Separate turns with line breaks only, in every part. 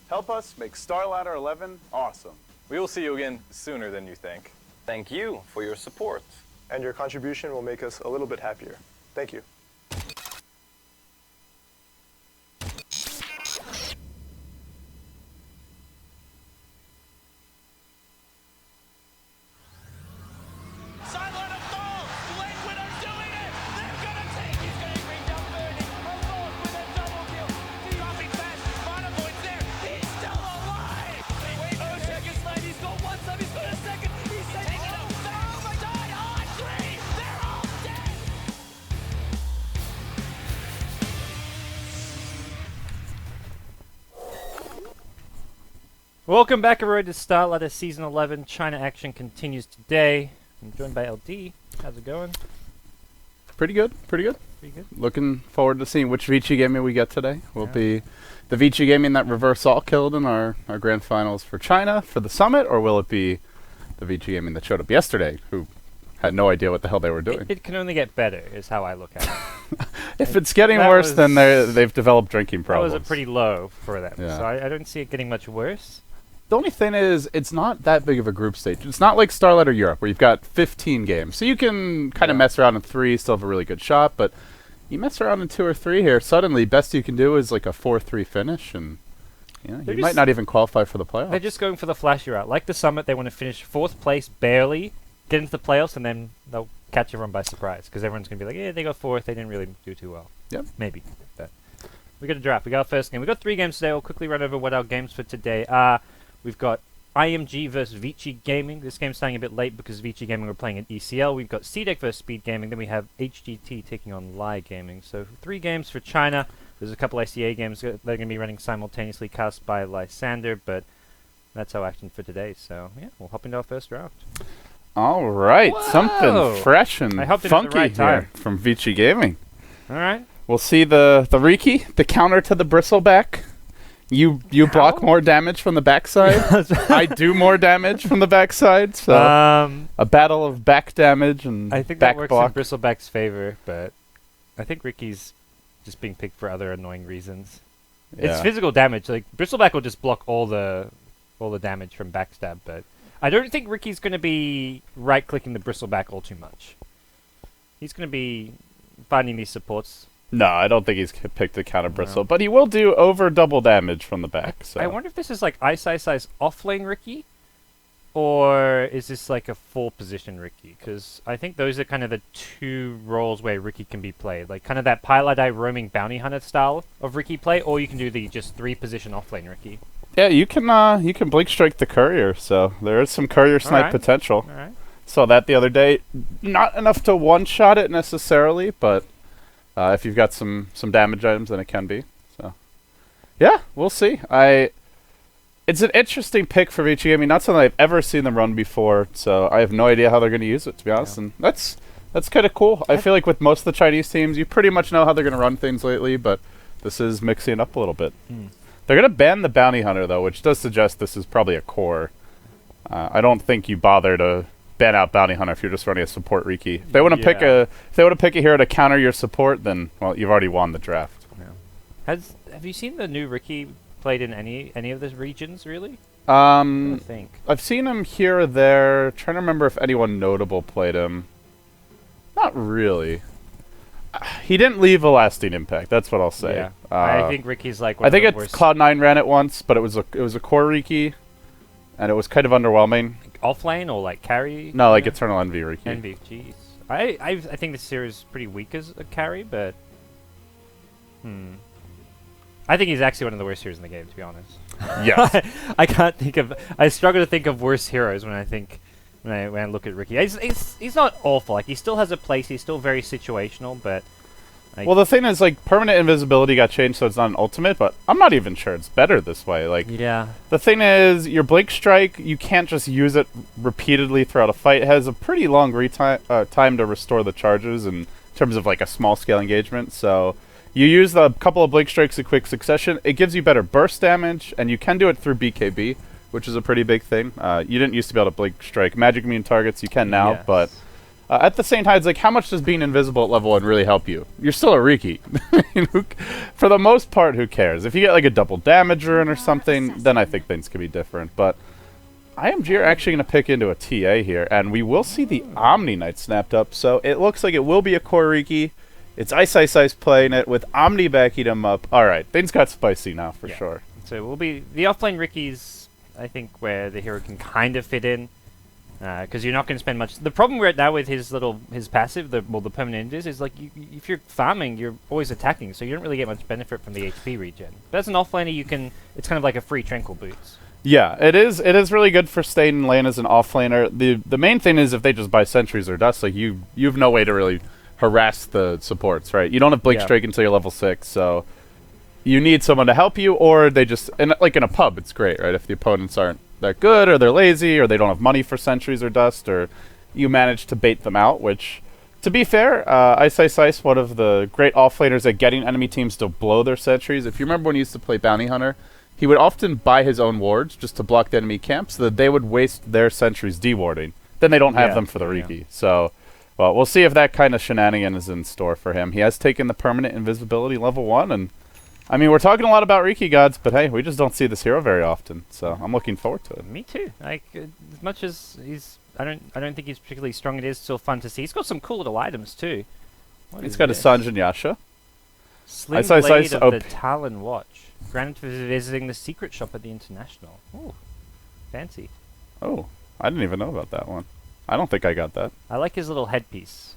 Help us make Starladder 11 awesome.
We will see you again sooner than you think.
Thank you for your support.
And your contribution will make us a little bit happier. Thank you.
Welcome back, everybody, to Starladder Season 11. China action continues today. I'm joined by LD. How's it going?
Pretty good, pretty good.
Pretty good.
Looking forward to seeing which Vici gaming we get today. Will be the Vici gaming that reverse all killed in our grand finals for China for the summit, or will it be the Vici gaming that showed up yesterday, who had no idea what the hell they were doing?
It can only get better, is how I look at it.
If it's getting worse, then they've developed drinking problems.
That was a pretty low for them,
Yeah.
so I don't see it getting much worse.
The only thing is, it's not that big of a group stage. It's not like Starladder Europe, where you've got 15 games. So you can kind of mess around in 3, still have a really good shot, but you mess around in 2 or 3 here, suddenly best you can do is like a 4-3 finish, and you might not even qualify for the playoffs.
They're just going for the flashy route. Like the Summit, they want to finish 4th place barely, get into the playoffs, and then they'll catch everyone by surprise, because everyone's going to be like, yeah, they got 4th, they didn't really do too well.
Yep.
Maybe. But we got a draft. We got our first game. We got 3 games today. We'll quickly run over what our games for today are. We've got IMG versus Vici Gaming. This game's starting a bit late because Vici Gaming were playing at ECL. We've got cdec versus Speed Gaming. Then we have HGT taking on Lai Gaming. So 3 games for China. There's a couple ICA games that they're going to be running simultaneously, cast by Lysander, but that's our action for today. So yeah, we'll hop into our first draft.
All right, something fresh and funky here from Vici Gaming.
All right.
We'll see the Riki, the counter to the bristleback. You block more damage from the backside. I do more damage from the backside. So a battle of back damage and
I think
back
that works
block.
in Bristleback's favor, but I think Riki's just being picked for other annoying reasons.
Yeah.
It's physical damage. Like Bristleback will just block all the damage from backstab, but I don't think Riki's going to be right-clicking the Bristleback all too much. He's going to be finding these supports.
No, I don't think he's picked the counter bristle, but he will do over double damage from the back. So
I wonder if this is like Ice off-lane Riki, or is this like a full position Riki? Because I think those are kind of the 2 roles where Riki can be played, like kind of that Pilot roaming bounty hunter style of Riki play, or you can do the just 3 position off-lane Riki.
Yeah, you can blink strike the courier, so there is some courier snipe potential.
All right.
Saw that the other day. Not enough to one-shot it necessarily, but if you've got some damage items, then it can be. So, yeah, we'll see. It's an interesting pick for Vici. I mean, not something I've ever seen them run before, so I have no idea how they're going to use it, to be honest. And that's kind of cool. I feel like with most of the Chinese teams, you pretty much know how they're going to run things lately, but this is mixing it up a little bit. They're going to ban the bounty hunter, though, which does suggest this is probably a core. I don't think you bother to ban out bounty hunter if you're just running a support Riki. If they want to pick a hero to counter your support, then well, you've already won the draft.
Yeah. Have you seen the new Riki played in any of the regions really?
I
think
I've seen him here or there. Trying to remember if anyone notable played him. Not really. He didn't leave a lasting impact. That's what I'll say.
Yeah. I think Riki's like one
I think
of the worst.
Cloud9 ran it once, but it was a core Riki, and it was kind of underwhelming.
Offlane or like carry?
No, like Eternal Envy Riki.
Envy, jeez. I think this series is pretty weak as a carry, but I think he's actually one of the worst heroes in the game, to be honest.
Yes.
I struggle to think of worse heroes when I look at Riki. He's not awful. Like he still has a place. He's still very situational, but.
Well, the thing is, like, permanent invisibility got changed, so it's not an ultimate, but I'm not even sure it's better this way. Like,
yeah.
The thing is, your Blink Strike, you can't just use it repeatedly throughout a fight. It has a pretty long time to restore the charges in terms of, like, a small-scale engagement. So you use a couple of Blink Strikes in quick succession. It gives you better burst damage, and you can do it through BKB, which is a pretty big thing. You didn't used to be able to Blink Strike Magic Immune targets. You can now, but At the same time, it's like, how much does being invisible at level 1 really help you? You're still a Riki. For the most part, who cares? If you get like a double damager in or something, then I think things could be different. But IMG are actually going to pick into a TA here, and we will see the Omni Knight snapped up. So it looks like it will be a core Riki. It's Ice Ice Ice playing it with Omni backing him up. All right, things got spicy now for sure.
So it will be the offlane Rikis, I think, where the hero can kind of fit in. Because you're not going to spend much. The problem right now with his passive, the permanent is like if you're farming, you're always attacking, so you don't really get much benefit from the HP regen. But as an offlaner, it's kind of like a free tranquil boots.
Yeah, it is. It is really good for staying in lane as an offlaner. The main thing is if they just buy sentries or dust, like you've no way to really harass the supports, right? You don't have Blink Strike until you're level 6, so you need someone to help you, or they just like in a pub, it's great, right? If the opponents aren't that good, or they're lazy, or they don't have money for sentries or dust, or you manage to bait them out, which, to be fair, Ice Ice Ice, one of the great offlaners at getting enemy teams to blow their sentries. If you remember when he used to play Bounty Hunter, he would often buy his own wards just to block the enemy camp so that they would waste their sentries dewarding. Then they don't have them for the Riki. So, well, we'll see if that kind of shenanigan is in store for him. He has taken the permanent invisibility level 1, and I mean, we're talking a lot about Riki gods, but hey, we just don't see this hero very often, so I'm looking forward to it.
Me too. Like, as much as I don't think he's particularly strong. It is still fun to see. He's got some cool little items too.
He's got a Sanjin Yasha.
Sling
Ice Ice
Blade
Ice
of the Talon Watch. Granted for visiting the secret shop at the International. Ooh, fancy.
Oh, I didn't even know about that one. I don't think I got that.
I like his little headpiece,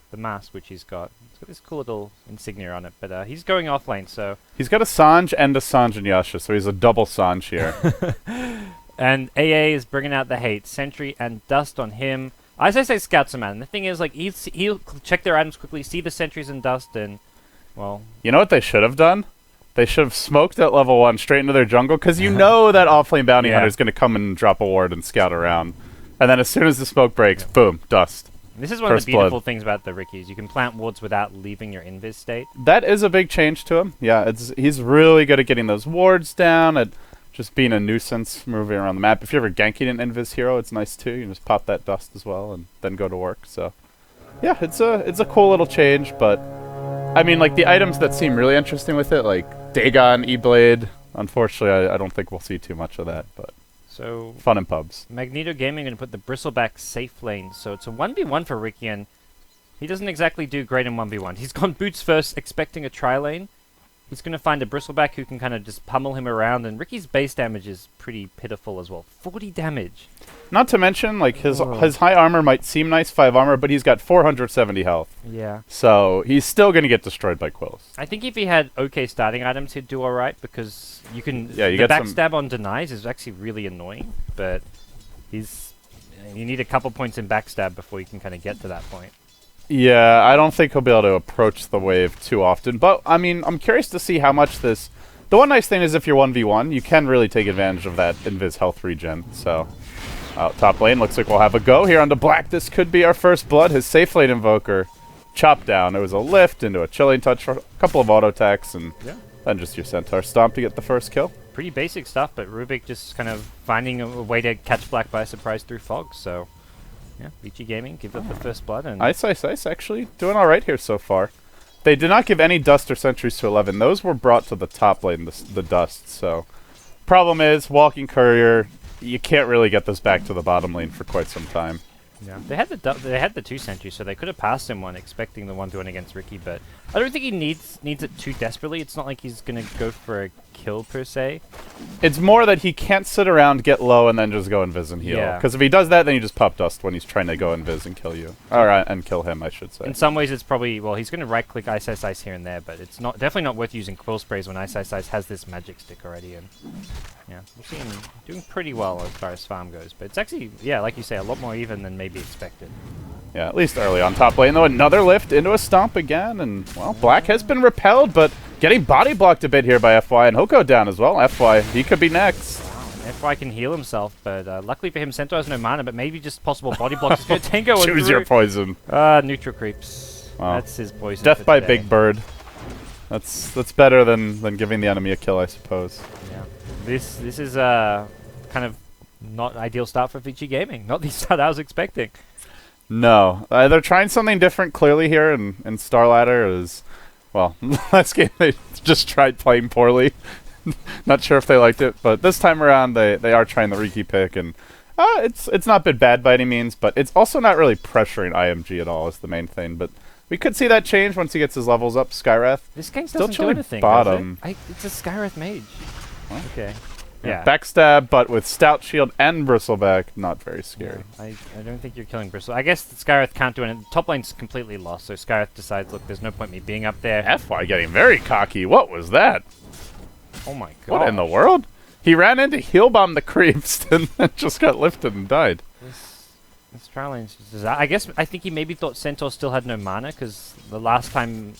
the mask which he's got. It's got this cool little insignia on it, but he's going offlane, so...
He's got a Sanj and a Sanjin Yasha, so he's a double Sanj here.
And AA is bringing out the hate. Sentry and Dust on him. As I say, scouts him out. And the thing is, like, he'll check their items quickly, see the sentries and Dust, and, well...
You know what they should have done? They should have smoked at level 1 straight into their jungle, because you know that offlane bounty hunter is going to come and drop a ward and scout around. And then as soon as the smoke breaks, boom, Dust.
This is one of the beautiful things about the Rikis. You can plant wards without leaving your invis state.
That is a big change to him. Yeah, he's really good at getting those wards down, at just being a nuisance moving around the map. If you're ever ganking an invis hero, it's nice too. You can just pop that Dust as well and then go to work. So, yeah, it's a cool little change, but I mean, like, the items that seem really interesting with it, like Dagon, E-Blade, unfortunately, I don't think we'll see too much of that, but...
So
fun in pubs.
Magneto Gaming going to put the Bristleback safe lane. So it's a 1v1 for Riki, and he doesn't exactly do great in 1v1. He's gone boots first, expecting a tri-lane. He's going to find a Bristleback who can kind of just pummel him around, and Riki's base damage is pretty pitiful as well. 40 damage.
Not to mention, like, his high armor might seem nice, 5 armor, but he's got 470 health.
Yeah.
So he's still going to get destroyed by Quills.
I think if he had okay starting items, he'd do alright, because you can...
Yeah,
the backstab on denies is actually really annoying, but you need a couple points in backstab before you can kind of get to that point.
Yeah, I don't think he'll be able to approach the wave too often, but, I mean, I'm curious to see how much this... The one nice thing is if you're 1v1, you can really take advantage of that invis health regen, so... top lane, looks like we'll have a go here onto Black. This could be our first blood. His safe lane invoker chopped down. It was a lift into a chilling touch for a couple of auto attacks, and then just your centaur stomp to get the first kill.
Pretty basic stuff, but Rubik just kind of finding a way to catch Black by surprise through fog, so... Yeah, Vici Gaming gives up the first blood, and... Ice
actually doing alright here so far. They did not give any Dust or Sentries to 11. Those were brought to the top lane, the Dust, so... Problem is, Walking Courier... You can't really get this back to the bottom lane for quite some time.
Yeah, they had the 2 sentries, so they could have passed him one, expecting the 1-1 against Riki. But I don't think he needs it too desperately. It's not like he's gonna go for a kill per se.
It's more that he can't sit around, get low, and then just go invis and heal. Because if he does that, then you just pop Dust when he's trying to go invis and kill you, and kill him, I should say.
In some ways, it's probably he's gonna right click Ice Ice Ice here and there, but it's definitely not worth using Quill Sprays when Ice Ice Ice has this magic stick already. And yeah, we'll see him doing pretty well as far as farm goes. But it's actually, like you say, a lot more even than maybe expected.
Yeah, at least early on top lane, though. Another lift into a stomp again, and, well, Black has been repelled, but getting body blocked a bit here by FY, and he'll go down as well. FY, he could be next.
FY can heal himself, but luckily for him, Centaur has no mana, but maybe just possible body blocks. Tango
choose your poison.
Neutral creeps. Wow. That's his poison.
Death by Big Bird. That's better than giving the enemy a kill, I suppose.
Yeah. This is kind of not ideal start for Vici Gaming. Not the start I was expecting.
No. They're trying something different clearly here in Starladder is, well, last game they just tried playing poorly. Not sure if they liked it, but this time around they are trying the Riki pick, and it's not been bad by any means, but it's also not really pressuring IMG at all is the main thing, but we could see that change once he gets his levels up. Skyrath.
This game
Still
doesn't do
chilling
anything,
bottom.
does it? It's a Skyrath mage.
What?
Okay. Yeah.
Backstab, but with Stout Shield and Bristleback, not very scary.
Yeah, I don't think you're killing Bristle. I guess Skyrath can't do anything. Top lane's completely lost, so Skyrath decides, look, there's no point me being up there.
FY getting very cocky. What was that?
Oh my god.
What in the world? He ran into heal bomb the creeps and then just got lifted and died.
This trial lane's just I think he maybe thought Centaur still had no mana, because the last time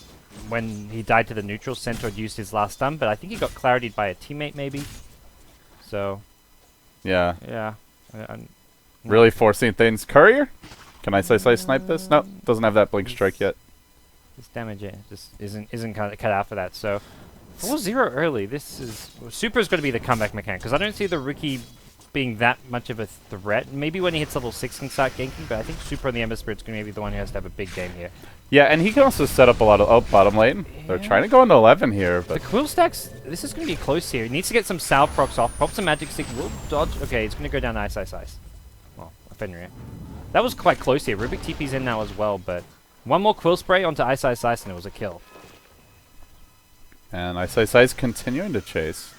when he died to the neutral, Centaur had used his last stun, but I think he got clarity'd by a teammate maybe. So,
Yeah.
yeah.
Really forcing things. Courier? Can I snipe this? No, doesn't have that blink strike yet.
This damage just isn't cut out for that. So 4-0 early. This is Super's going to be the comeback mechanic, because I don't see the Riki being that much of a threat. Maybe when he hits level 6 can start ganking, but I think Super on the Ember Spirit's going to be the one who has to have a big game here.
Yeah, and he can also set up a lot of bottom lane. They're trying to go into 11 here,
The
but
Quill stacks, this is going to be close here. He needs to get some Salve procs off. Props a Magic Stick, will dodge. Okay, he's going to go down Ice. Well, Fenrir. That was quite close here. Rubik TP's in now as well, but one more Quill Spray onto Ice, and it was a kill.
and Ice continuing to chase,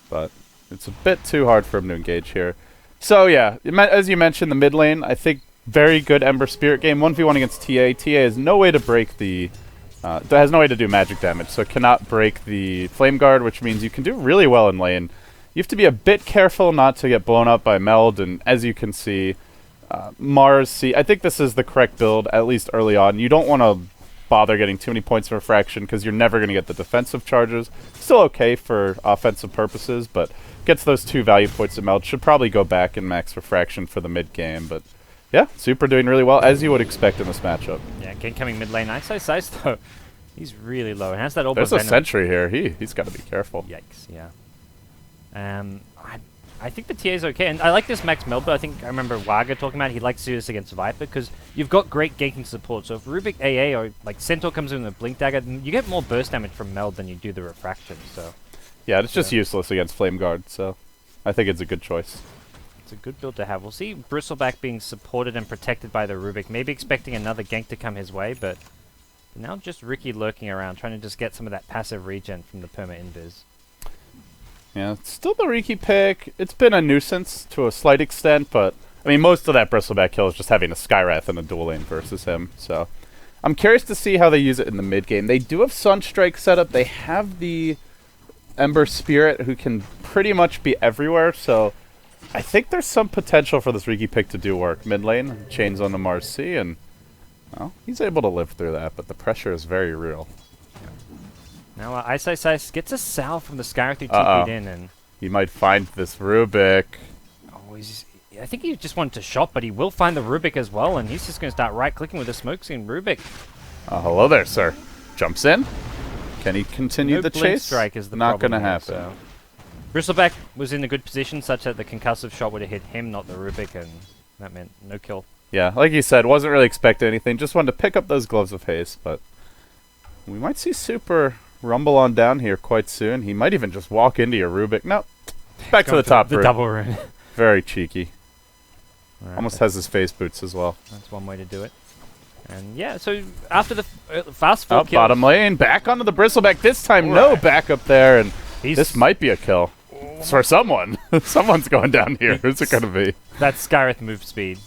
but it's a bit too hard for him to engage here. So yeah, as you mentioned, the mid lane, I think very good Ember Spirit game. 1v1 against TA. TA has no way to break the... has no way to do magic damage, so it cannot break the Flame Guard, which means you can do really well in lane. You have to be a bit careful not to get blown up by Meld, and as you can see, Mars... I think this is the correct build, at least early on. You don't want to bother getting too many points of refraction, because you're never going to get the defensive charges. Still okay for offensive purposes, but gets those 2 value points of Meld. Should probably go back and max refraction for the mid game, but... yeah, Super doing really well, as you would expect in this matchup.
Yeah, coming mid lane. Ice though, he's really low. And has that
There's a sentry here. He's got to be careful.
Yikes, yeah. I think the TA is okay, and I like this max Meld, but I think I remember Waga talking about he likes to do this against Viper, because you've got great ganking support, so if Rubik AA or like Centaur comes in with a Blink Dagger, you get more burst damage from Meld than you do the refraction, so...
yeah, it's just useless against Flame Guard, so I think it's a good choice.
It's a good build to have. We'll see Bristleback being supported and protected by the Rubik, maybe expecting another gank to come his way, but now just Riki lurking around, trying to just get some of that passive regen from the perma-invis.
Yeah, it's still the Riki pick. It's been a nuisance to a slight extent, but I mean, most of that Bristleback kill is just having a Skyrath in a dual lane versus him, so I'm curious to see how they use it in the mid game. They do have Sunstrike set up. They have the Ember Spirit, who can pretty much be everywhere, so I think there's some potential for this Riki pick to do work. Mid lane, chains on the Mars C, and well, he's able to live through that, but the pressure is very real.
Now Ice gets a salve from the Skyrath who TP'd in, and
he might find this Rubik.
oh, I think he just wanted to shot, but he will find the Rubik as well, and he's just going to start right-clicking with the smoke scene. Rubik.
Hello there, sir. Jumps in. Can he continue
No
the
blink
chase?
strike is the
Not
problem
going to
here,
happen.
so. Bristleback was in a good position such that the concussive shot would have hit him, not the Rubik, and that meant no kill.
Yeah, like you said, wasn't really expecting anything. Just wanted to pick up those Gloves of Haste, but we might see Super rumble on down here quite soon. He might even just walk into your Rubik. No, back to the top
the
rune.
double rune.
Very cheeky.
Right,
Almost has his face boots as well.
that's one way to do it. And yeah, so after the fast forward kills,
Bottom lane, back onto the Bristleback. This time, no backup there, and this might be a kill. For someone. Someone's going down here. Who's it going to be?
That's Skyrath move speed,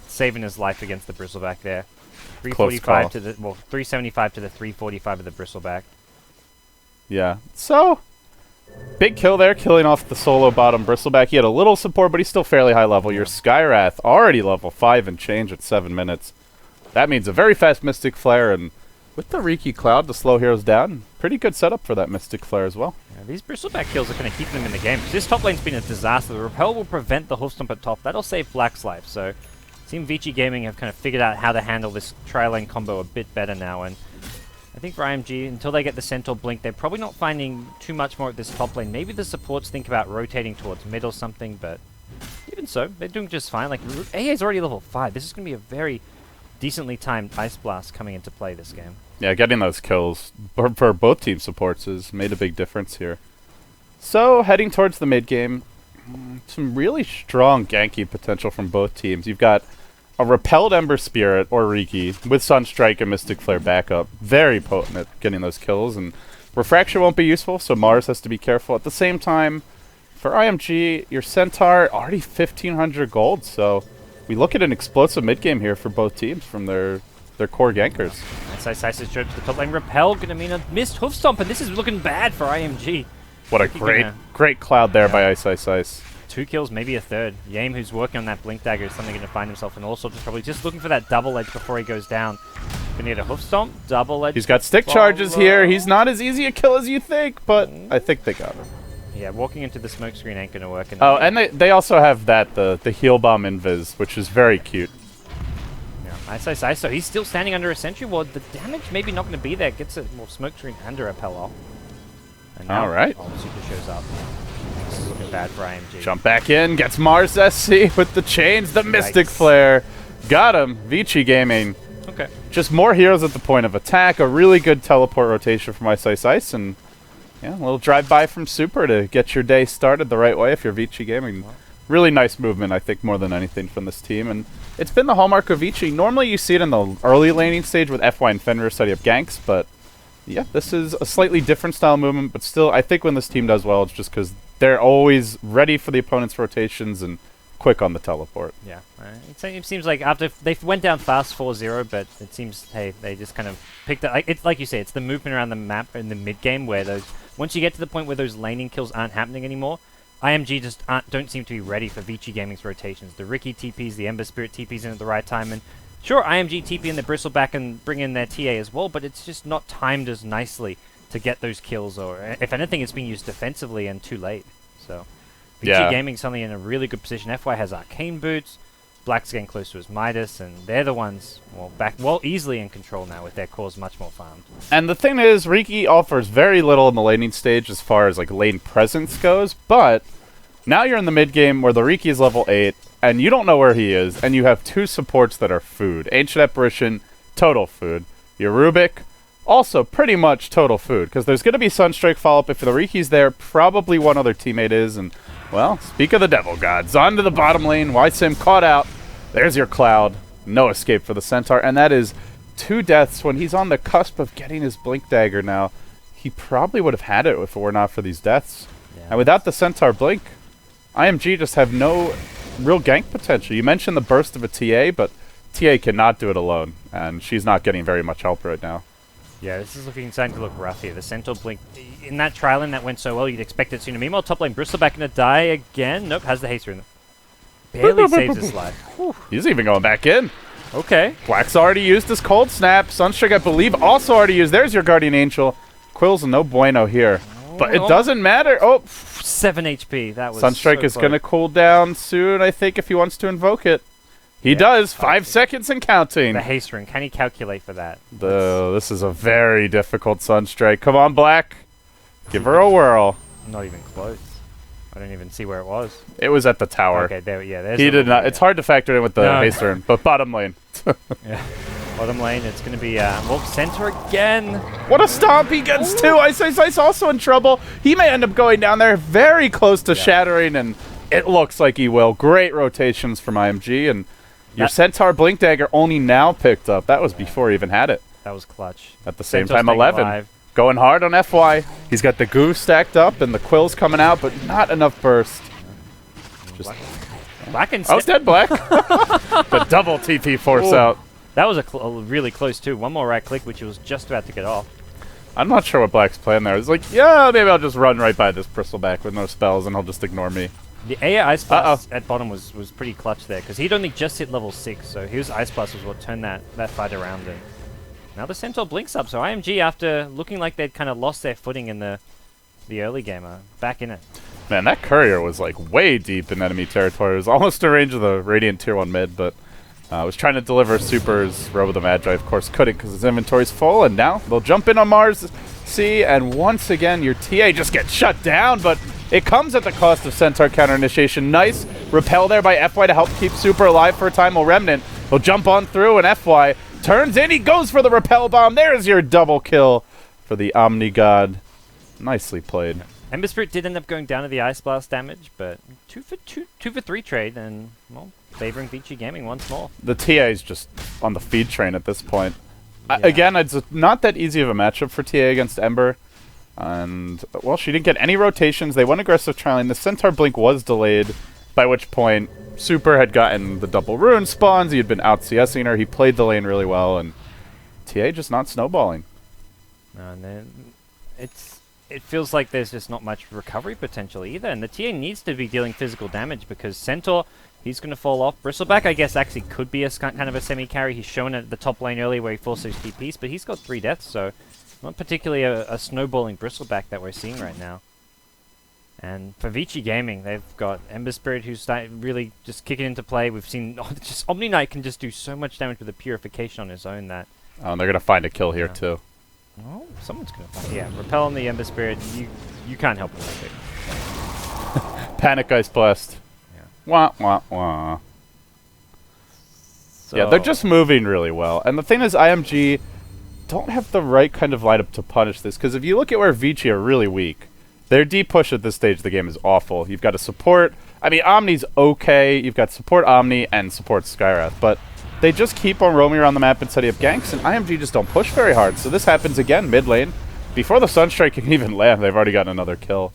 saving his life against the Bristleback there.
Close
345 to the 375 to the 345 of the Bristleback.
Yeah. So, big kill there, killing off the solo bottom Bristleback. He had a little support, but he's still fairly high level. Your Skyrath already level 5 and change at 7 minutes. That means a very fast Mystic Flare, and with the Riki Cloud to slow heroes down, pretty good setup for that Mystic Flare as well.
Yeah, these Bristleback kills are going to keep them in the game. This top lane's been a disaster. The Repel will prevent the Hoofstomp at top. That'll save Black's life. So, Team Vici Gaming have kind of figured out how to handle this tri-lane combo a bit better now. And I think for IMG, until they get the Centaur Blink, they're probably not finding too much more at this top lane. Maybe the supports think about rotating towards mid or something, but even so, they're doing just fine. Like, AA is already level 5. This is going to be a very decently timed Ice Blast coming into play this game.
Yeah, getting those kills for both team supports has made a big difference here. So, heading towards the mid game, some really strong ganky potential from both teams. You've got a Repelled Ember Spirit, or Riki, with Sunstrike and Mystic Flare backup. Very potent at getting those kills, and Refraction won't be useful, so Mars has to be careful. At the same time, for IMG, your Centaur, already 1,500 gold, so we look at an explosive mid game here for both teams from their core gankers.
Ice is straight to the top lane. Repel going to mean a missed hoof stomp, and this is looking bad for IMG.
What a great cloud there by Ice.
2 kills, maybe a third. Yame, who's working on that Blink Dagger, is suddenly going to find himself in all sorts of trouble. He's just looking for that double edge before he goes down. Gonna get a hoof stomp, double edge.
He's got stick charges here. He's not as easy a kill as you think, but I think they got him.
Yeah, walking into the smoke screen ain't going to work.
Oh, and they also have that, the heal bomb invis, which is very cute.
Yeah, Ice. So he's still standing under a sentry ward. The damage maybe not going to be there. Gets a smoke screen and a repel off. And now,
all right.
Super shows up. This is looking bad for IMG.
Jump back in, gets Mars SC with the chains, the Mystic Flare. Got him. Vici Gaming.
Okay.
Just more heroes at the point of attack. A really good teleport rotation from Ice. And yeah, a little drive-by from Super to get your day started the right way if you're Vici Gaming. Really nice movement, I think, more than anything from this team. And it's been the hallmark of Vici. Normally you see it in the early laning stage with FY and Fenrir setting up ganks, but yeah, this is a slightly different style movement, but still, I think when this team does well, it's just because they're always ready for the opponent's rotations and quick on the teleport.
Yeah, it seems like after they went down fast 4-0, but it seems, hey, they just kind of picked up. It's like you say, it's the movement around the map in the mid game where once you get to the point where those laning kills aren't happening anymore, IMG just don't seem to be ready for Vici Gaming's rotations. The Riki TPs, the Ember Spirit TPs in at the right time, and sure, IMG TP in the Bristleback and bring in their TA as well, but it's just not timed as nicely to get those kills, or if anything, it's being used defensively and too late. So, Vici Gaming's suddenly in a really good position. FY has Arcane Boots, Black's getting close to his Midas, and they're the ones, easily in control now with their cores much more farmed.
And the thing is, Riki offers very little in the laning stage as far as like lane presence goes, but now you're in the mid game where the Riki is level 8, and you don't know where he is, and you have 2 supports that are food. Ancient Apparition, total food. Your Rubik, also pretty much total food, because there's going to be Sunstrike follow-up. If the Riki's there, probably one other teammate is, and, well, speak of the devil gods. On to the bottom lane, YSim caught out. There's your Cloud. No escape for the Centaur, and that is 2 deaths when he's on the cusp of getting his Blink Dagger now. He probably would have had it if it were not for these deaths. Yeah. And without the Centaur Blink, IMG just have no real gank potential. You mentioned the burst of a TA, but TA cannot do it alone, and she's not getting very much help right now.
Yeah, this is starting to look rough here. The Centaur Blink, in that trial that went so well, you'd expect it sooner. Meanwhile, top lane, Bristleback going to die again. Nope, has the haste rune. Barely saves his life. Whew.
He's even going back in.
Okay.
Black's already used his Cold Snap. Sunstrike, I believe, also already used. There's your Guardian Angel. Quill's no bueno here. But it doesn't matter. Oh,
7 HP. That was
Sunstrike is going to cool down soon, I think, if he wants to invoke it. He does. 5 seconds and counting.
The haste ring. Can he calculate for that?
This is a very difficult Sunstrike. Come on, Black. Give her a whirl.
Not even close. I don't even see where it was.
It was at the tower.
Okay, there. Yeah, there's.
He did not. It's hard to factor in with the haste rune, but bottom lane.
Yeah. Bottom lane, it's going to be center again.
What a stomp he gets too. Ice also in trouble. He may end up going down there very close to shattering, and it looks like he will. Great rotations from IMG, and your Centaur Blink Dagger only now picked up. That was before he even had it.
That was clutch.
At the same time, 11. Going hard on FY. He's got the goo stacked up, and the Quill's coming out, but not enough burst. Just
Black and
it's dead, Black. The double TP force out.
That was really close, too. One more right click, which he was just about to get off.
I'm not sure what Black's plan there. He's like, yeah, maybe I'll just run right by this Bristleback with no spells, and he'll just ignore me.
The AA Ice Blast at bottom was pretty clutch there, because he'd only just hit level 6, so his Ice Blast was what turned that fight around. And now the Centaur blinks up, so IMG, after looking like they'd kind of lost their footing in the early game, are back in it.
Man, that Courier was like way deep in enemy territory. It was almost in range of the Radiant Tier 1 mid, but was trying to deliver Super's Robe of the Magi. Of course, couldn't because his inventory's full, and now they'll jump in on Mars C, and once again, your TA just gets shut down, but it comes at the cost of Centaur counter initiation. Nice Repel there by FY to help keep Super alive for a time. Well, Remnant will jump on through, and FY turns in. He goes for the Repel Bomb. There's your double kill for the Omni God. Nicely played.
Ember Spirit did end up going down to the Ice Blast damage, but 2 for 3 trade, and, well, favoring Vici Gaming once more.
The TA is just on the feed train at this point.
Yeah.
Again, it's not that easy of a matchup for TA against Ember. And, well, she didn't get any rotations. They went aggressive trialing. The Centaur Blink was delayed, by which point Super had gotten the double rune spawns. He had been out CSing her. He played the lane really well, and TA just not snowballing.
And then it feels like there's just not much recovery potential either, and the TA needs to be dealing physical damage because Centaur, he's going to fall off. Bristleback, I guess, actually could be a kind of a semi-carry. He's shown at the top lane earlier where he forced those TPs, but he's got 3 deaths, so not particularly a snowballing Bristleback that we're seeing right now. And for Vici Gaming, they've got Ember Spirit who's really just kicking into play. We've seen just Omni Knight can just do so much damage with the Purification on his own that...
Oh, and they're going to find a kill here, too.
Oh, someone's going to find... Yeah, Repel on the Ember Spirit, you can't help it with it.
Panic Ice Blast.
Yeah.
Wah, wah, wah.
So
Yeah, they're just moving really well. And the thing is, IMG don't have the right kind of lineup to punish this, because if you look at where Vici are really weak, their deep push at this stage of the game is awful. You've got a support... I mean, Omni's okay. You've got support Omni and support Skywrath, but they just keep on roaming around the map and setting up ganks, and IMG just don't push very hard. So this happens again mid lane. Before the Sunstrike can even land, they've already gotten another kill.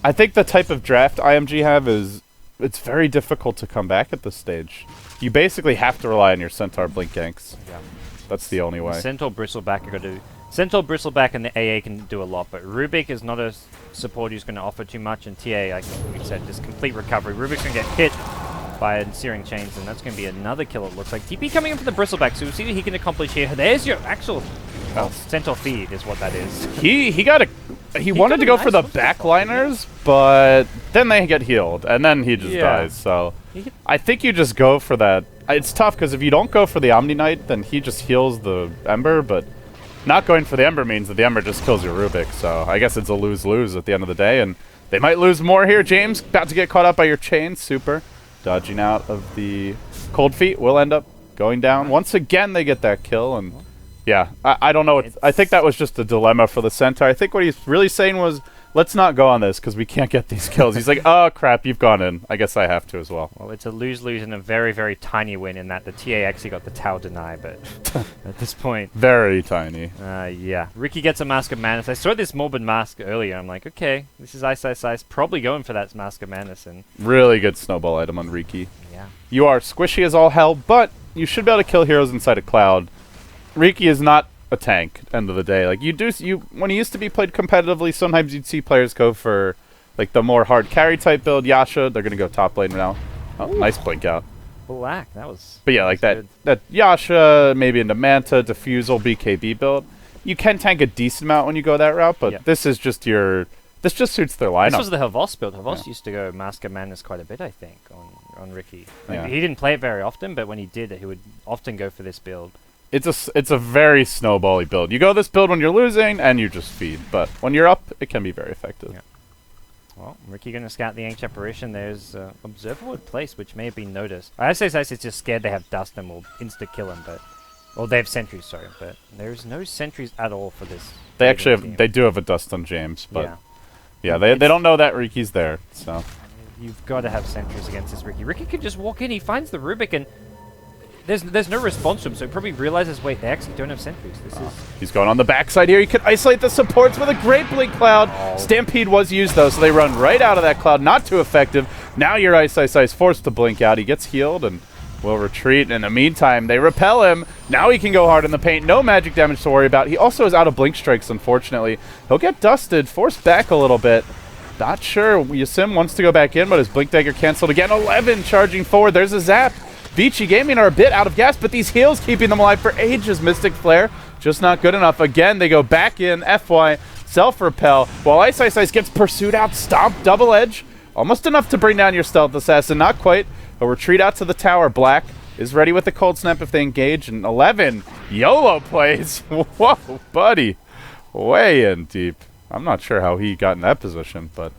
I think the type of draft IMG have is... It's very difficult to come back at this stage. You basically have to rely on your Centaur Blink ganks.
Yeah.
That's the only way.
Centaur Bristleback are going to do... Centaur Bristleback and the AA can do a lot, but Rubik is not a support who's going to offer too much, and TA, like we said, just complete recovery. Rubik's going to get hit by Searing Chains, and that's going to be another kill, it looks like. TP coming in for the Bristleback, so we'll see what he can accomplish here. There's your actual... Well, Centaur feed is what that is.
He wanted to go for the backliners, but then they get healed, and then he just dies, so... I think you just go for that. It's tough, because if you don't go for the Omni Knight, then he just heals the Ember, but not going for the Ember means that the Ember just kills your Rubik, so I guess it's a lose-lose at the end of the day, and they might lose more here. James, about to get caught up by your chain. Super. Dodging out of the Cold Feet will end up going down. Once again, they get that kill, and yeah, I don't know. I think that was just a dilemma for the Centaur. I think what he's really saying was, let's not go on this because we can't get these kills. He's like, oh, crap, you've gone in. I guess I have to as well.
Well, it's a lose-lose and a very, very tiny win in that the TA actually got the Tau deny, but at this point...
Very tiny.
Yeah. Riki gets a Mask of Madness. I saw this Morbid Mask earlier. I'm like, okay, this is Ice Ice Ice. Probably going for that Mask of Madness. And
really good snowball item on Riki.
yeah.
You are squishy as all hell, but you should be able to kill heroes inside a cloud. Riki is not a tank, end of the day. Like, when he used to be played competitively, sometimes you'd see players go for, like, the more hard carry type build. Yasha, they're going to go top lane now. Oh, nice blink out.
Black, that was...
But yeah, like that Yasha, maybe into Manta, Diffusal, BKB build. You can tank a decent amount when you go that route, but this is just this just suits their lineup.
This was the Havos build. Havos used to go Mask of Madness quite a bit, I think, on Riki. Like, he didn't play it very often, but when he did, he would often go for this build.
It's a very snowbally build. You go this build when you're losing, and you just feed. But when you're up, it can be very effective.
Yeah. Well, Riki going to scout the Ancient Apparition. There's Observer Wood Place, which may have been noticed. I say it's just scared they have dust and will insta-kill him, but... Well, they have sentries, sorry, but there's no sentries at all for this.
They actually have... They do have a dust on James, but... Yeah, they don't know that Riki's there, so...
You've got to have sentries against this Riki. Riki can just walk in, he finds the Rubik, and... There's no response to him, so he probably realizes, wait, they actually don't have sentries.
He's going on the backside here. He could isolate the supports with a great Blink Cloud. Stampede was used, though, so they run right out of that cloud. Not too effective. Now your Ice forced to blink out. He gets healed and will retreat. In the meantime, they repel him. Now he can go hard in the paint. No magic damage to worry about. He also is out of Blink Strikes, unfortunately. He'll get dusted, forced back a little bit. Not sure. Yasim wants to go back in, but his Blink Dagger canceled again. 11 charging forward. There's a zap. Vici Gaming are a bit out of gas, but these heals keeping them alive for ages. Mystic Flare, just not good enough. Again, they go back in. FY, self-repel, while Ice gets pursued out. Stomp, double edge. Almost enough to bring down your Stealth Assassin. Not quite. A retreat out to the tower. Black is ready with the Cold Snap if they engage. And 11, YOLO plays. Whoa, buddy. Way in deep. I'm not sure how he got in that position, but...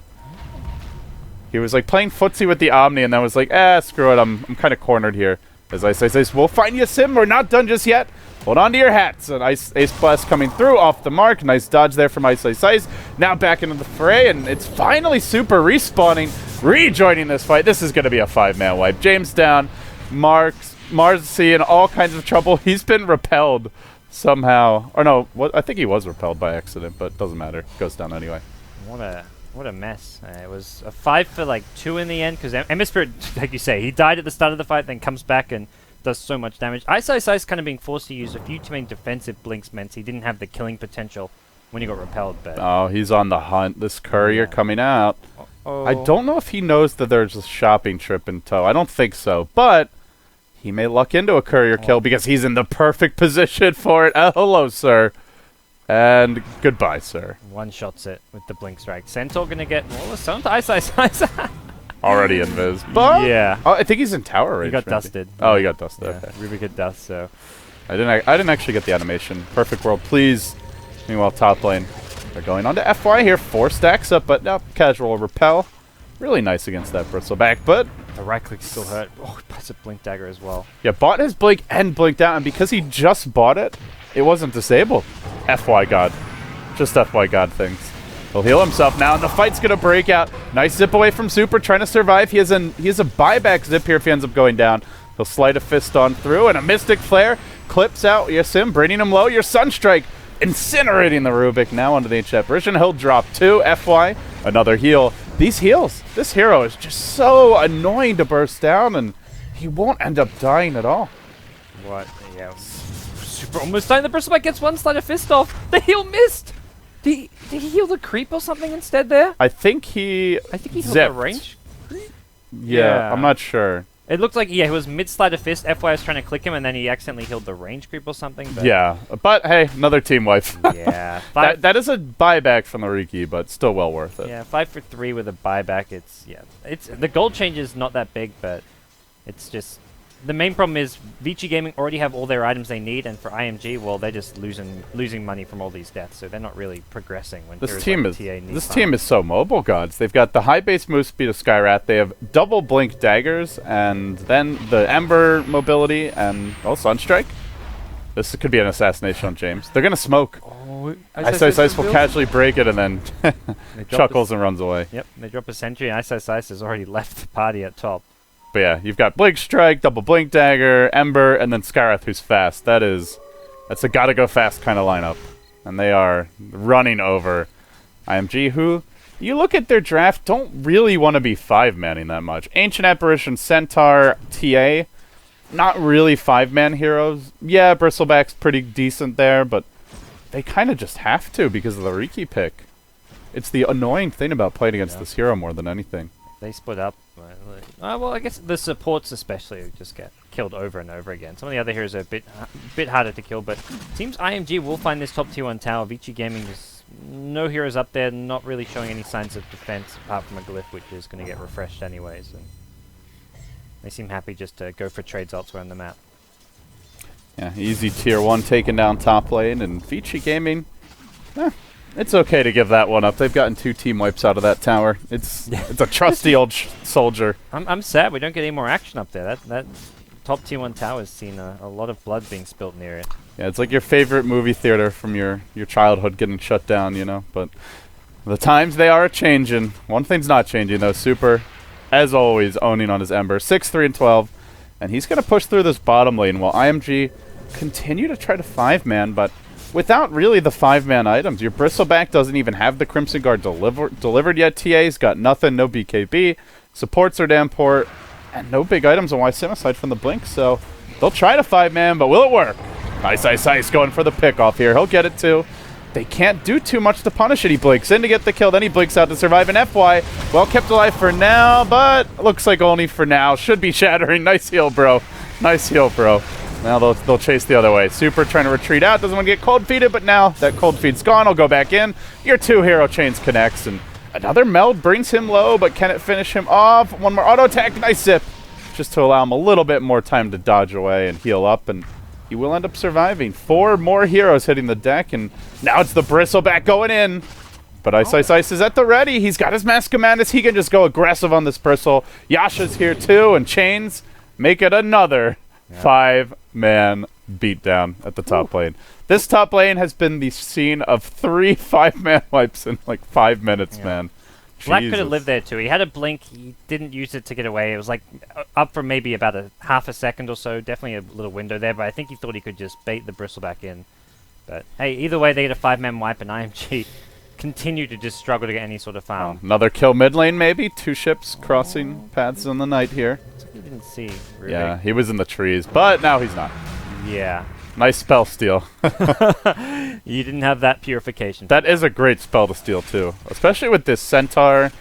He was like playing footsie with the Omni, and then was like, screw it, I'm kind of cornered here. As Ice Ice Ice, we'll find you, Sim. We're not done just yet. Hold on to your hats. And Ace Blast coming through off the mark. Nice dodge there from Ice Ice Ice. Now back into the fray, and it's finally Super respawning, rejoining this fight. This is going to be a 5-man wipe. James down. Marcy in all kinds of trouble. He's been repelled somehow. Or no, I think he was repelled by accident, but doesn't matter. Goes down anyway.
What a mess. It was a 5 for like 2 in the end, because Ember Spirit, like you say, he died at the start of the fight, then comes back and does so much damage. Ice Ice Ice kind of being forced to use a few too many defensive blinks meant he didn't have the killing potential when he got repelled. But
oh, he's on the hunt. This courier coming out.
oh.
I don't know if he knows that there's a shopping trip in tow. I don't think so, but he may luck into a courier kill because he's in the perfect position for it. Hello, sir. And goodbye, sir.
One-shots it with the blink strike. Centaur gonna get all the sun to Ice Ice Ice.
Already invis. But
yeah.
oh, I think he's in tower range.
He got
maybe.
dusted.
Oh, he got dusted.
Yeah,
Okay.
Ruby got dust, so.
I didn't actually get the animation. Perfect world, please. Meanwhile, top lane. They're going on to FY here. 4 stacks up, but no, casual repel. Really nice against that bristleback, but
The right click still hurt. Oh, he puts a blink dagger as well.
yeah, bought his blink and blinked out, and because he just bought it, it wasn't disabled. FY God. Just FY God things. He'll heal himself now, and the fight's gonna break out. Nice zip away from Super, trying to survive. He has a buyback zip here if he ends up going down. He'll slide a fist on through, and a Mystic Flare clips out Yasim, bringing him low. Your Sunstrike, incinerating the Rubik. Now onto the Ancient Apparition. He'll drop 2. FY, another heal. These heals, this hero is just so annoying to burst down, and he won't end up dying at all.
What? Yeah. Super almost dying. The bristleback gets one slide of fist off. The heal missed. Did he heal the creep or something instead there?
I think he
I think he healed
zipped.
the range.
Yeah, I'm not sure.
It looked like, yeah, he was mid-slide of fist. FY was trying to click him, and then he accidentally healed the range creep or something. But
Yeah, but hey, another team wipe.
yeah.
That is a buyback from the Riki, but still well worth it.
Yeah, 5 for 3 with a buyback. It's the gold change is not that big, but it's just the main problem is Vici Gaming already have all their items they need, and for IMG, well, they're just losing money from all these deaths, so they're not really progressing. When
This
heroes
team
like
is
TA need
this
farm.
team is so mobile, gods. They've got the high base move speed of Skyrat. They have double blink daggers, and then the Ember mobility and Sunstrike. This could be an assassination on James. They're gonna smoke.
Oh,
Ice Ice Ice will casually break it and then chuckles and runs away.
Yep, they drop a sentry, and Ice Ice Ice has already left the party at top.
But yeah, you've got Blink Strike, double Blink Dagger, Ember, and then Skyrath, who's fast. That's a gotta go fast kind of lineup. And they are running over IMG, who, you look at their draft, don't really want to be 5-manning that much. Ancient Apparition, Centaur, TA, not really 5-man heroes. Yeah, Bristleback's pretty decent there, but they kind of just have to because of the Riki pick. It's the annoying thing about playing against this hero more than anything.
They split up. Well, I guess the supports especially just get killed over and over again. Some of the other heroes are a bit harder to kill, but seems IMG will find this top tier 1 tower. Vici Gaming is no heroes up there, not really showing any signs of defense apart from a glyph, which is going to get refreshed anyways. And they seem happy just to go for trades elsewhere on the map.
Yeah, easy tier 1 taking down top lane, and Vici Gaming, it's okay to give that one up. They've gotten 2 team wipes out of that tower. It's a trusty old soldier.
I'm sad we don't get any more action up there. That top tier 1 tower has seen a lot of blood being spilt near it.
Yeah, it's like your favorite movie theater from your childhood getting shut down, you know? But the times, they are a-changing. One thing's not changing, though. Super, as always, owning on his Ember. 6, 3, and 12. And he's going to push through this bottom lane while IMG continue to try to 5-man, but without really the 5-man items. Your Bristleback doesn't even have the Crimson Guard delivered yet. TA's got nothing, no BKB. Supports are damn poor, and no big items on YSIM aside from the Blink, so they'll try to 5-man, but will it work? Ice Ice Ice going for the pick-off here. He'll get it too. They can't do too much to punish it. He blinks in to get the kill, then he blinks out to survive. And FY, well kept alive for now, but looks like only for now. Should be shattering. Nice heal, bro. Nice heal, bro. Now they'll chase the other way. Super trying to retreat out. Doesn't want to get cold feeded, but now that cold feed's gone. I'll go back in. Your 2 hero chains connects, and another meld brings him low, but can it finish him off? One more auto attack. Nice zip. Just to allow him a little bit more time to dodge away and heal up, and he will end up surviving. 4 more heroes hitting the deck, and now it's the Bristleback going in. But Ice is at the ready. He's got his Mask of Madness. He can just go aggressive on this Bristle. Yasha's here too, and Chains make it another 5-man beatdown at the top lane. This top lane has been the scene of 3 5-man wipes in like 5 minutes, man.
Black
Jesus.
could have lived there too. He had a blink. He didn't use it to get away. It was like up for maybe about a half a second or so. Definitely a little window there, but I think he thought he could just bait the Bristle back in. But hey, either way, they get a 5-man wipe, and IMG continue to just struggle to get any sort of farm.
Another kill mid lane, maybe. 2 ships crossing paths in the night here.
He didn't see. Rubik.
Yeah, he was in the trees, but now he's not.
Yeah.
Nice spell steal.
You didn't have that purification.
That is a great spell to steal too, especially with this Centaur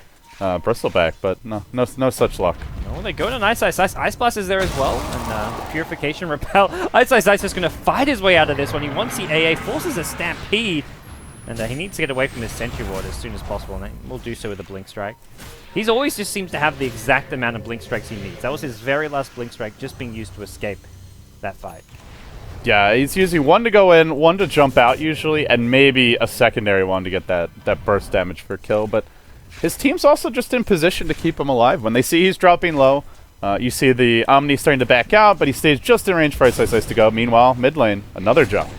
Bristleback. But no such luck.
Oh, they go to an Ice. Ice Blast is there as well, and the Purification Repel. Ice is going to fight his way out of this one. He wants the AA, forces a Stampede, and he needs to get away from this Sentry Ward as soon as possible, and we'll do so with a Blink Strike. He's always just seems to have the exact amount of Blink Strikes he needs. That was his very last Blink Strike, just being used to escape that fight.
Yeah, he's using 1 to go in, 1 to jump out usually, and maybe a secondary one to get that burst damage for kill. But his team's also just in position to keep him alive. When they see he's dropping low, you see the Omni starting to back out, but he stays just in range for Ice to go. Meanwhile, mid lane, another jump.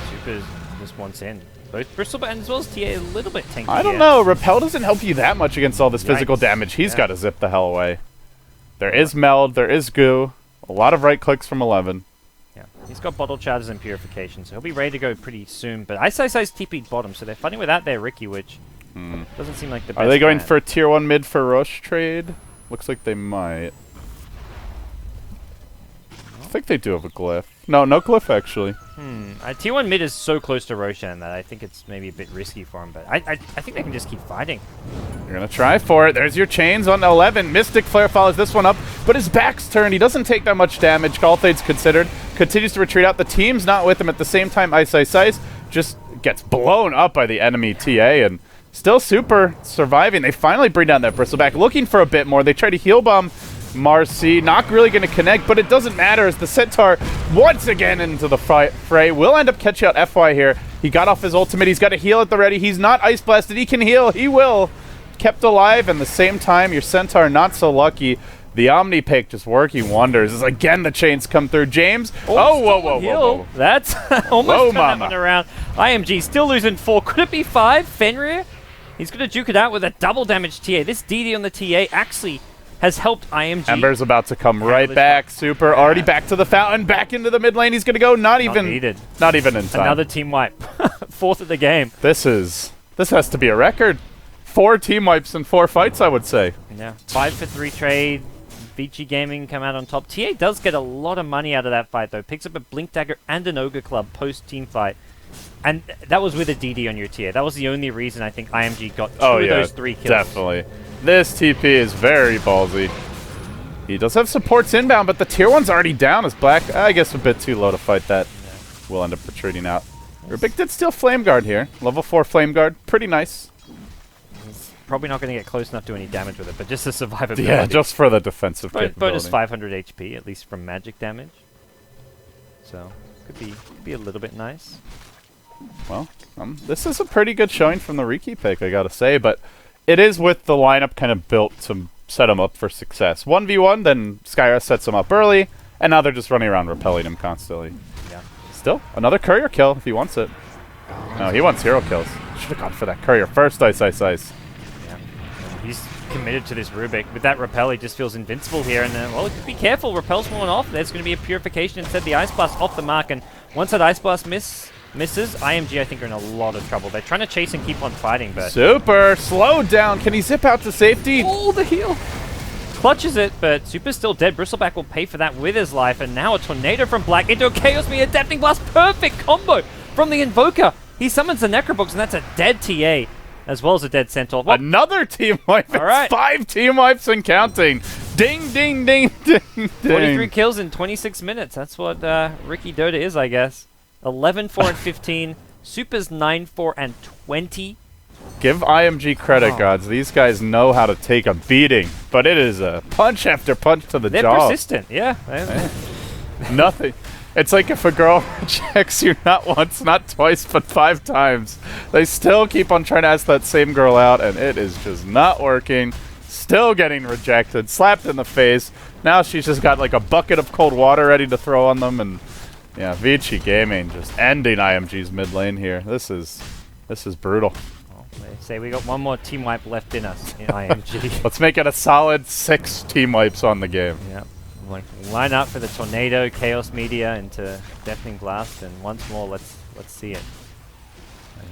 Super just wants in. Both Bristle and as well as TA a little bit tanky.
I don't know. Repel doesn't help you that much against all this physical damage. He's got to zip the hell away. There is Meld, there is Goo, a lot of right clicks from 11.
Yeah, he's got Bottle Charges and Purification, so he'll be ready to go pretty soon. But Ice TP'd bottom, so they're fighting without their Riki, which doesn't seem like the best.
Are they going
plan.
for a tier 1 mid for Roche trade? Looks like they might. I think they do have a glyph. No glyph actually.
Tier 1 mid is so close to Roshan that I think it's maybe a bit risky for him, but I think they can just keep fighting.
You're going to try for it. There's your chains on 11. Mystic Flare follows this one up, but his back's turned. He doesn't take that much damage. Galthade's considered. Continues to retreat out. The team's not with him at the same time. Ice just gets blown up by the enemy TA, and still Super surviving. They finally bring down that Bristleback, looking for a bit more. They try to heal bomb Marcy, not really going to connect, but it doesn't matter as the Centaur once again into the fray. Will end up catching out FY here. He got off his ultimate. He's got a heal at the ready. He's not Ice Blasted. He can heal. He will. Kept alive, and the same time, your Centaur not so lucky. The Omni pick just working wonders as again the chains come through. James. Oh, whoa.
That's almost
Whoa,
turned that one around. IMG still losing 4. Could it be 5? Fenrir? He's going to juke it out with a double damage TA. This DD on the TA actually has helped IMG.
Ember's about to come right back. Super already back to the fountain, back into the mid lane. He's going to go. Not even in time.
Another team wipe. 4th of the game.
This has to be a record. 4 team wipes in 4 fights, I would say.
Yeah. 5 for 3 trade. Vici Gaming come out on top. TA does get a lot of money out of that fight, though. Picks up a Blink Dagger and an Ogre Club post-team fight. And that was with a DD on your TA. That was the only reason I think IMG got 2 of those 3 kills.
Definitely. This TP is very ballsy. He does have supports inbound, but the tier 1's already down as Black, I guess, a bit too low to fight that. Yeah. Will end up retreating out. Rubik did steal Flame Guard here. Level 4 Flame Guard. Pretty nice.
Probably not going to get close enough to any damage with it, but just the survivability.
Yeah, just for the defensive capability.
Bonus 500 HP, at least from magic damage. So, could be a little bit nice.
Well, this is a pretty good showing from the Riki pick, I gotta say, but it is with the lineup kind of built to set him up for success. 1v1, then Skyra sets him up early, and now they're just running around repelling him constantly.
Yeah.
Still, another courier kill if he wants it. No, he wants hero kills. Should have gone for that courier first, Ice.
Yeah. He's committed to this Rubik. With that repel, he just feels invincible here. And, well, be careful. Repel's falling off. There's going to be a purification instead. The Ice Blast off the mark. And once that Ice Blast misses, IMG, I think, are in a lot of trouble. They're trying to chase and keep on fighting, but...
Super! Slowed down. Can he zip out to safety?
Oh, the heal! Clutches it, but Super's still dead. Bristleback will pay for that with his life. And now a Tornado from Black into a Chaos Me Adapting Blast. Perfect combo from the Invoker. He summons the Necrobox, and that's a dead TA. As well as a dead Centaur. Well,
another team wipe.
All right.
5 team wipes and counting. Ding, ding, ding, ding, ding.
43 kills in 26 minutes. That's what Riki Dota is, I guess. 11, 4, and 15. Super's 9, 4, and 20.
Give IMG credit, gods. These guys know how to take a beating, but it is a punch after punch to the jaw.
They're persistent, yeah.
It's like if a girl rejects you not once, not twice, but 5 times. They still keep on trying to ask that same girl out, and it is just not working. Still getting rejected, slapped in the face. Now she's just got like a bucket of cold water ready to throw on them, and yeah, Vici Gaming just ending IMG's mid lane here. This is brutal.
Well, they say we got one more team wipe left in us in IMG.
Let's make it a solid 6 team wipes on the game.
Yep. Like line up for the tornado, chaos media into deafening blast, and once more let's see it.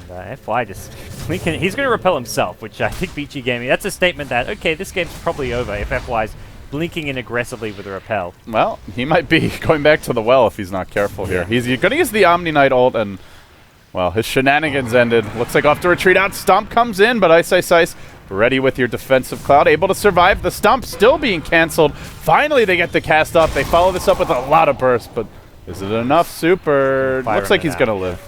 And FY just blinking. He's going to repel himself, which I think Vici Gaming. That's a statement that okay, this game's probably over if FY's blinking in aggressively with a repel.
Well, he might be going back to the well if he's not careful here. He's going to use the Omni Knight ult, and well, his shenanigans ended. Looks like off to retreat out. Stomp comes in, but Ice. Ready with your defensive cloud, able to survive. The stomp still being canceled. Finally, they get the cast up. They follow this up with a lot of burst, but is it enough? Super. Looks like he's going to live.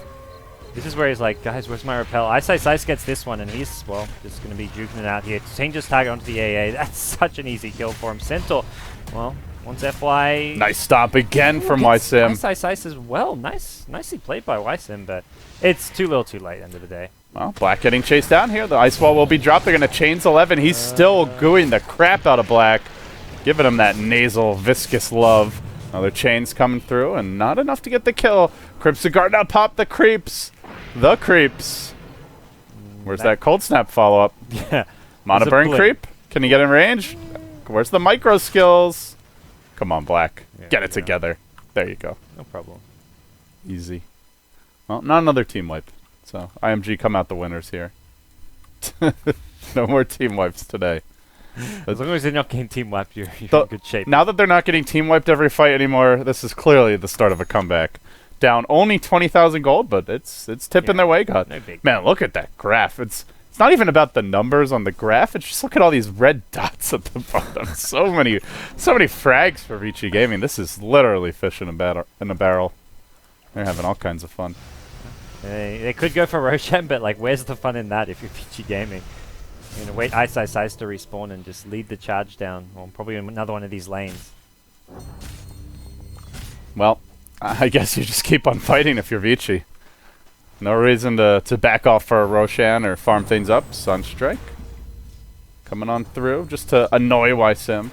This is where he's like, guys, where's my repel? Ice gets this one, and he's, well, just going to be juking it out here. Changes target onto the AA. That's such an easy kill for him. Centaur, well, once FY...
Nice stop again from YSim.
Ice as well. Nicely played by YSim, but it's too little too late, end of the day.
Well, Black getting chased down here. The ice wall will be dropped. They're going to chains 11. He's still gooing the crap out of Black, giving him that nasal, viscous love. Another chains coming through, and not enough to get the kill. Cryptogard now pop the creeps. The creeps. Where's that cold snap follow-up?
Yeah.
Mana burn creep. Can he get in range? Where's the micro skills? Come on, Black.
Yeah,
get it together. There you go.
No problem.
Easy. Well, not another team wipe. So, IMG come out the winners here. No more team wipes today.
As long as they're not getting team wiped, you're in good shape.
Now that they're not getting team wiped every fight anymore, this is clearly the start of a comeback. Down only 20,000 gold, but it's tipping their way, God.
No big
Man, look at that graph. It's not even about the numbers on the graph. It's just look at all these red dots at the bottom. so many frags for Vici Gaming. This is literally fish in a barrel. They're having all kinds of fun.
They could go for Roshan, but like, where's the fun in that if you're Vici Gaming? You're gonna wait Ice to respawn and just lead the charge down, or probably another one of these lanes.
Well, I guess you just keep on fighting if you're Vici. No reason to back off for a Roshan or farm things up. Sunstrike coming on through just to annoy YSim.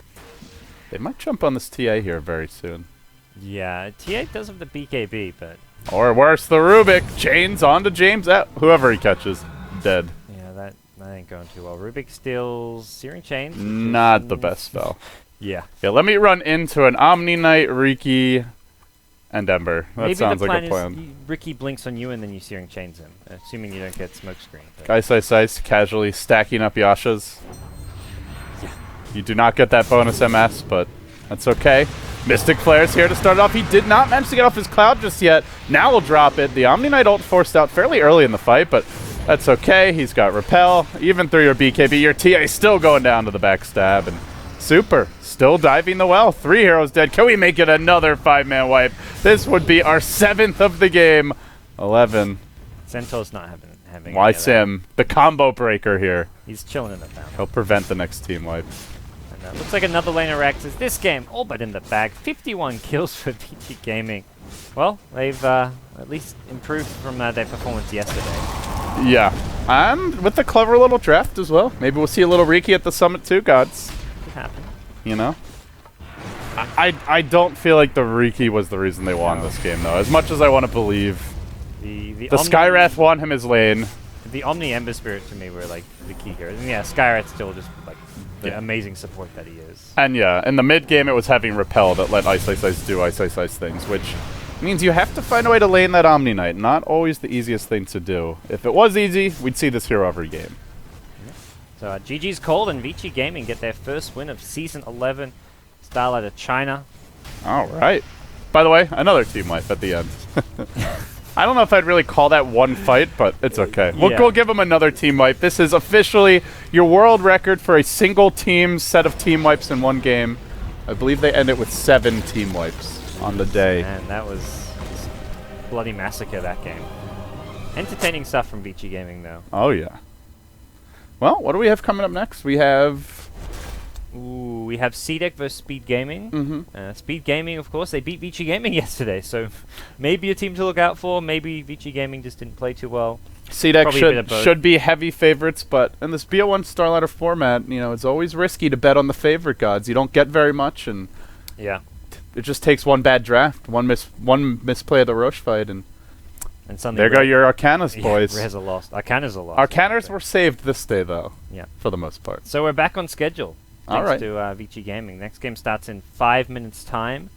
They might jump on this TA here very soon.
Yeah, TA does have the BKB, but...
Or worse, the Rubik. Chains onto James. Whoever he catches, dead.
Yeah, that ain't going too well. Rubik steals Searing Chains.
Not the best spell.
Yeah.
Yeah, let me run into an Omni Knight, Riki, and Ember. That
Maybe
sounds
the
like a
plan
plan.
is Riki blinks on you and then you Searing Chains him, assuming you don't get smokescreen.
Ice, casually stacking up Yashas.
Yeah.
You do not get that bonus MS, but that's okay. Mystic Flare's here to start off. He did not manage to get off his cloud just yet. Now we'll drop it. The Omni Knight ult forced out fairly early in the fight, but that's okay. He's got Repel. Even through your BKB, your TA is still going down to the backstab. And Super still diving the well. 3 heroes dead. Can we make it another 5-man wipe? This would be our 7th of the game. 11.
Centaur's not having
YSim, the combo breaker here.
He's chilling in the fountain.
He'll prevent the next team wipe.
And looks like another laner Rex is this game, all but in the bag. 51 kills for Vici Gaming. Well, they've at least improved from their performance yesterday.
Yeah, and with the clever little draft as well. Maybe we'll see a little Riki at the summit too, GoDz.
Could happen.
You know? I don't feel like the Riki was the reason they won this game, though. As much as I want to believe.
The
Skywrath won him his lane.
The Omni Ember Spirit to me were like the key heroes. And yeah, Skywrath's still just like the amazing support that he is.
And yeah, in the mid game it was having Repel that let Ice do Ice things, which means you have to find a way to lane that Omni Knight. Not always the easiest thing to do. If it was easy, we'd see this hero every game.
So GG's called and Vici Gaming get their first win of Season 11. Starladder China.
All right. By the way, another team wipe at the end. I don't know if I'd really call that one fight, but it's okay. We'll go give them another team wipe. This is officially your world record for a single team set of team wipes in one game. I believe they end it with 7 team wipes on the day.
And that was just bloody massacre, that game. Entertaining stuff from Vici Gaming, though.
Oh, yeah. Well, what do we have coming up next? We have...
Ooh, we have CDEC versus Speed Gaming.
Mm-hmm.
Speed Gaming, of course, they beat Vici Gaming yesterday, so maybe a team to look out for. Maybe Vici Gaming just didn't play too well.
CDEC
Probably a bit of both.
should be heavy favorites, but in this BO1 Starladder format, you know, it's always risky to bet on the favorite gods. You don't get very much, and
Yeah.
it just takes one bad draft, one misplay of the Roche fight, and
And suddenly
there go your Arcanas, boys.
Rares are lost. Arcanas are lost.
Arcanas were saved this day, though.
Yeah.
For the most part.
So we're back on schedule.
All
Thanks
right.
to Vici Gaming. Next game starts in 5 minutes' time.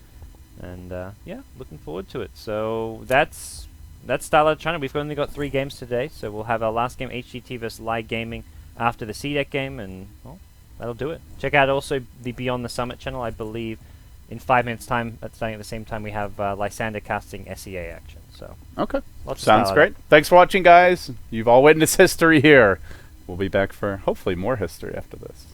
And yeah, looking forward to it. So that's Starladder China. We've only got 3 games today. So we'll have our last game, HGT versus Live Gaming, after the CDEC game. And, well, that'll do it. Check out also the Beyond the Summit channel. I believe in 5 minutes' time, starting at the same time, we have Lysander casting SEA action. So
Okay.
lots of
Sounds
Starladder.
great. Thanks for watching, guys. You've all witnessed history here. We'll be back for hopefully more history after this.